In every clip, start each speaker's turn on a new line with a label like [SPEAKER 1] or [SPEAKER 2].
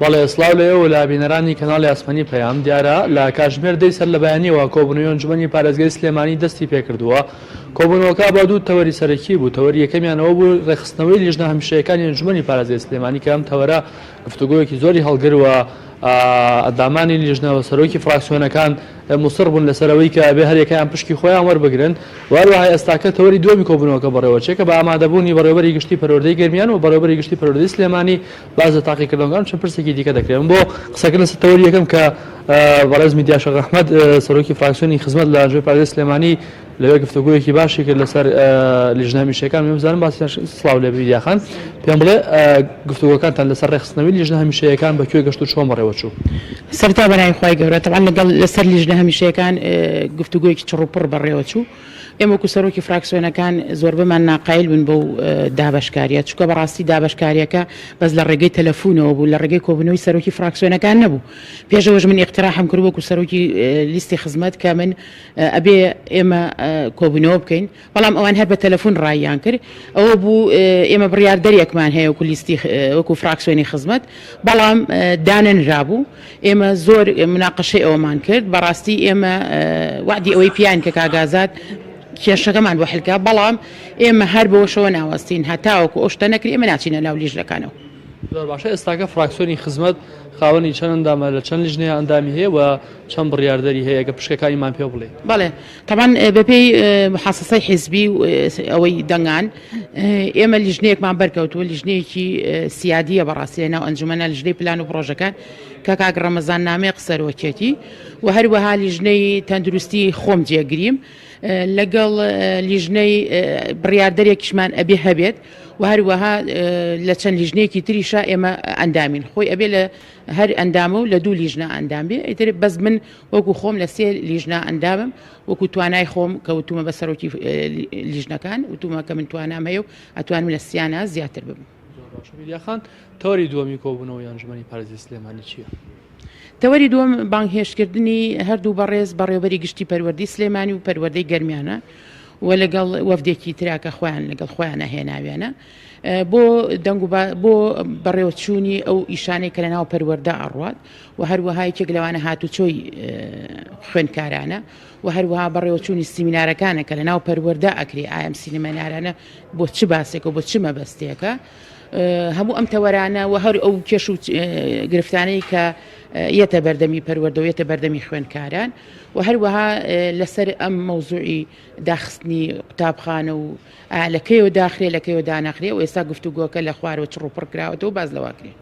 [SPEAKER 1] بەڵێ سڵاو لێەوە لە بینەرانی کەناڵی ئاسمانی پەیام دیارە لە کاتژمێر دەی سەر لە بەیانیەوە کۆبوونەوەی ئەنجومەنی پارێزگای سلێمانی دەستی پێکردووە. کۆبوونەوەکە بە دوو تەوەری سەرەکی بوو. تەوەری یەکەمیانەوە بوو ڕێخستنەوەی لیژنە هەمیشەیەکانی ئەنجومەنی پارێزگای سلێمانی کە ئەم تەوەرە گفتوگۆیەکی زۆری هەڵگرتووە. ئەندامانی لیژنەوە سەرۆکی فراکسیۆنەکان موسڕ بوون لەسەرەوەی کە ئەبێ هەریەکەیان پشکی خۆیان وەربگرن. وهروەها ئێستاکە تەوەری دووەمی کۆبوونەوەکە بەڕێوەچێکە بە ئامادەبوونی بەڕێوەبەری گشتی پەروەردەی گەرمیان و بەڕێوەبەری گشتی پەروەردەی سلێمانی باز لە تاقیکردنەوەکان چەند پرسێکی دیکە دەکرێن. بۆ قسەکردن لەسەر تەوەری یەکەم کە بەڕێزمی دیاشە ئەحمەد سەرۆکی فراکسیۆنی خزمەت لە ئەنجومەنی پارێزگای سلێمانی لەوێ گفتوگۆیەکی باشی کرد لەسەر لیژنە هەمیشەیەکان. بزانم باسی سڵاو لێ بیدیاخان پێم بڵێ گفتوگۆکانتان لەسەر ڕێخستنەوەی لیژنە هەمیشەیەکان بەکوێ گەشت و چۆن بەڕێوە چوو؟
[SPEAKER 2] سەرتا بەنای خۆی گەورە تەبعاً لەگەڵ لەسەر لیژنە هەمیشەیەکان گفتوگۆیەکی چڕوپڕ بەڕێوە چوو. ئێمە وەکو سەرۆکی فراکسیۆنەکان زۆربەمان ناقایل بوون بەو دابەشکاریە، چونکە بەڕاستی دابەشکاریەکە بەس لە ڕێگەی تەلەفۆنەوە بوو، لە ڕێگەی کۆبوونەوەی سەرۆکی فراکسیۆنەکان نەبوو. پێشەوەش من ئیقتراحم کرد وەکو سەرۆکی لیستی خزمەت کە من ئەبێ ئێمە کۆبوونەوە بکەین، بەڵام ئەوان هەر بە تەلەفۆن ڕاییان کرد. ئەوە بوو ئێمە بڕیاردەریەکمان هەیە وەکو لیستی وەکو فراکسیۆنی خزمەت، بەڵام دانەنرابوو. ئێمە زۆر مناقەشەی ئەوەمان کرد. بەڕاستی ئێمە وعدی ئەوەی پیان کە کاگازات کێشەکەمان بۆ حلکە، بەڵام ئێمە هەر بەوەشەوە ناوەستین هەتاوەکو ئەو شتە نەکرد ئێمە ناچینە ناو لیژنەکانەوە.
[SPEAKER 1] زۆر باشە. ئێستاکە فراکسیۆنی خزمەت خاوەنی چەند ئەندامە لە چەند لیژنەیە ئەندامی هەیە و چەند بڕیاردەری هەیە کە پشکەکانیمان پێ بڵێ؟
[SPEAKER 2] بەڵێ تەبعاً بەپێی محاسەسەی حیزبی ئەوەی دەنگان ئێمە لیژنەیەکمان بەرکەوتووە، لیژنەیەکی سیادیە بەڕاستی ناو ئەنجومەنە لیژنەی پلان و پرۆژەکان کە کاک ڕەمەزان نامەیە قسەرۆکێتی و هەروەها لیژنەی تەندروستی خۆم جێگریم لەگەڵ لیژنەی بڕیاردەرێکیشمان ئەبێ هەبێت و هەروەها لە چەند لیژنەیەکی تریشە ئێمە ئەندامین. خۆی ئەبێ لە هەر ئەندامە و لە دوو لیژنە ئەندام بێ. ئیتر بەس من وەکو خۆم لە سێ لیژنە ئەندامم، وەکو توانای خۆم کەوتومە بە سەرۆکی لیژنەکان وتومە کە من توانام هەیە و ئەتوانم لە سیانە زیاتر ببم.
[SPEAKER 1] خان تەوەری دووەمی کۆبوونەوەی ئەنجومەنی پارێزگای سلێمانی چییە؟
[SPEAKER 2] تەوەری دووەم بانگهێشتکردنی هەردوو بەڕێز بەڕێوەبەری گشتی پەروەردەی سلێمانی و پەروەردەی گەرمیانە و لەگەڵ وەفدێکی تراکە خۆیان لەگەڵ خۆیانە هێناویانە بۆ دەنگ بۆ بەڕێوەچوونی ئەو ئیشانەی کە لە ناو پەروەردە ئەڕوات و هەروەها یەکێک لەوانە هاتوچۆی خوێندکارانە و هەروەها بەڕێوەچوونی سیمینارەکانە کە لە ناو پەروەردە ئەکری ئایم سینەمەنارانە بۆ چ باسێک و بۆ چ مەبەستێکە. هەموو ئەم تەوەرانە و هەر ئەو کێش و گرفتانەی کە یەتە بەردەمی پەروەردە و یەتە بەردەمی خوێندکاران و هەروەها لەسەر ئەم مەوزوعی داخستنی قوتابخانە و لەکەیەوە داخرێ لەکەیەوە دانەخرێ و ئێستا گفتوگۆکە لە خوارەوە چڕوپڕ کراوەتەوە باز لەواکرێ.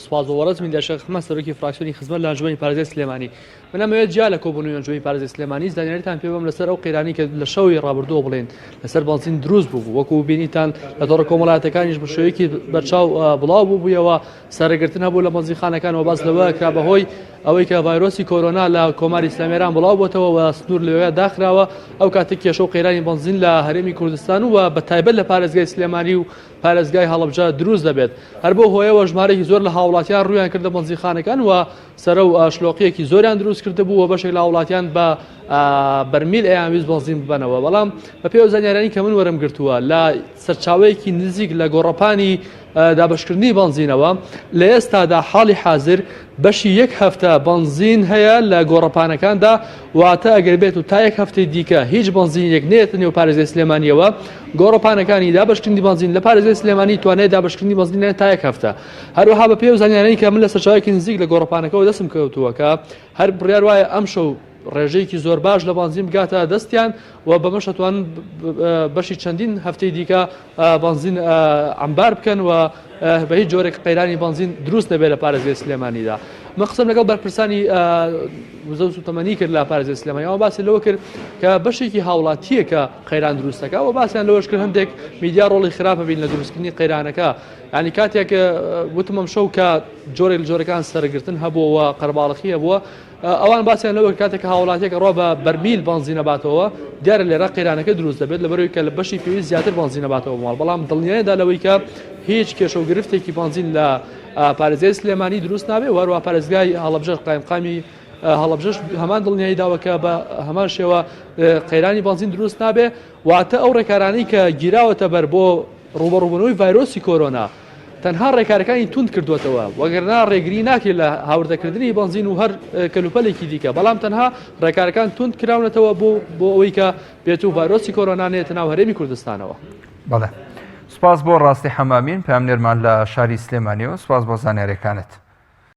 [SPEAKER 1] سپاس بۆ وەڕەزمی دیاشە ئەحمەد سەرۆکی فراکسیۆنی خزمەت لە ئەنجومەنی پارێزگای سلێمانی. من ئەمەوێت جیا لە کۆبوونەوەی ئەنجومەنی پارێزگای سلێمانی زانیاریتان پێ بم لەسەر ئەو قەیرانی کە لە شەوی ڕابردووە بڵێن لەسەر بەنزین دروست بوو، وەکو بینیتان لە دۆڕە کۆمەڵایەتەکانیش بە شێوەیەکی بەرچاو بڵاو بووبوویەوە، سەرەگرتن هەبوو لە بەنزینخانەکانەوە باز لەوە کرا بەهۆی ئەوەی کە ڤایرۆسی کۆرۆنا لە کۆماری ئیسلامی بڵاو بۆتەوە و سنوور لەوێ داخراوە. ئەو کاتێک کێشە و قەیرانی بەنزین لە هەرێمی کوردستان و بە تایبەت لە پارێزگای سلێمانی و پارێزگای هەڵەبجە دروست دەبێت. هەر بۆ هۆیەوە ژمارەی زۆر لە هاوڵاتیان ڕوویان کردە بەنزینخانەکان و سەرە و شلۆقیەکی زۆریان دروست کرده بوو و بەشێک لە هاوڵاتیان بە بەرمیل ئەیانویست بەنزین ببەنەوە. بەڵام بە پێی زانیارانی کە من وەرم گرتووە لە سەرچاوەیەکی نزیک لە گۆڕەپانی دابشکردنی بەنزینەوە لە ئێستادا حاڵی حاضر بەشی یەک هەفتە بەنزین هەیە لە گۆڕەپانەکاندا، واتە ئەگەر بێت و تا یەک هەفتەی دیکە هیچ بەنزینێک نێتە نێو پارێزگای سلێمانیەوە گۆڕەپانەکانی دابشکردنی بەنزین لە پارێزگای سلێمانی توانێت دابشکردنی بەنزین تا یەک هەفتە. هەروەها بە پێی زانیارانی کە من لە سەرچاوەیەکی نزیک لە گۆڕەپانەکەەوە دەستم کەوتووە کە هەر بڕیار وایە ئەم شەو ڕێژەیەکی زۆر باش لە بەنزین بگاتە دەستیان و بەمەش ئەتوانن بەشی چەندین هەفتەی دیکە بەنزین ئەمبار بکەن و بە هیچ جۆرێک قەیرانی بەنزین دروست نەبێت لە پارێزگای سلێمانیدا. من قسەم لەگەڵ بەرپرسانی وزە و سوتەمەنی کرد لە پارێزگای سلێمانی، ئەوە باسی لەوە کرد کە بەشێکی هاوڵاتیە کە قەیران دروستەکە و باسییان لەوەش کرد هەندێک میدیا ڕۆڵی خراپە بین لە دروستکردنی قەیرانەکە. ینی کاتێک وتم ئەم شەو کە جۆرێک لە جۆرەکان سەرگرتن هەبووە و قەرباڵغی هەبووە، ئەوان باسییان لەوە کاتێک هاوڵاتێک ڕۆ بە بەرمیل بەنزین نەباتەوە دیارە لێرە قەیرانەکە دروست دەبێت لەبەرەوەی کە لە بەشی پێویست زیاتر بەنزین نەباتەوە ماڵ. بەڵام دڵنیاییدا لەوەی کە هیچ کێشە و گرفتێکی بەنزین لە پارێزگای سلێمانی دروست نابێت و هەروەها پارێزگای هەڵەبجە قایمقامی هەڵەبجەش هەمان دڵنیایی داوە کە بە هەمان شێوە قەیرانی بەنزین دروست نابێت. واتە ئەو ڕێکارانەی کە گیراوەتە بەر بۆ ڕوبەڕووبوونەوەی ڤایرۆسی کۆرۆنا تەنها ڕێکارەکانی تونند کردوێتەوە وەگەرنا ڕێگری ناکرێت لە هاوردەکردنی بنزین و هەر کەلوپەلێکی دیکە بەڵام تەنها ڕێکارەکان تونند کراونەتەوە بۆ ئەوەی کە بێت و ڤایرۆسی کۆرۆنانێتە ناو هەرێمی کوردستانەوە.
[SPEAKER 3] بەڵێ سوپاس بۆ ڕاستی حەمامین پامنێرمان لە شاری سلێمانیەوە سوپاس بۆ زانیاریەکانت.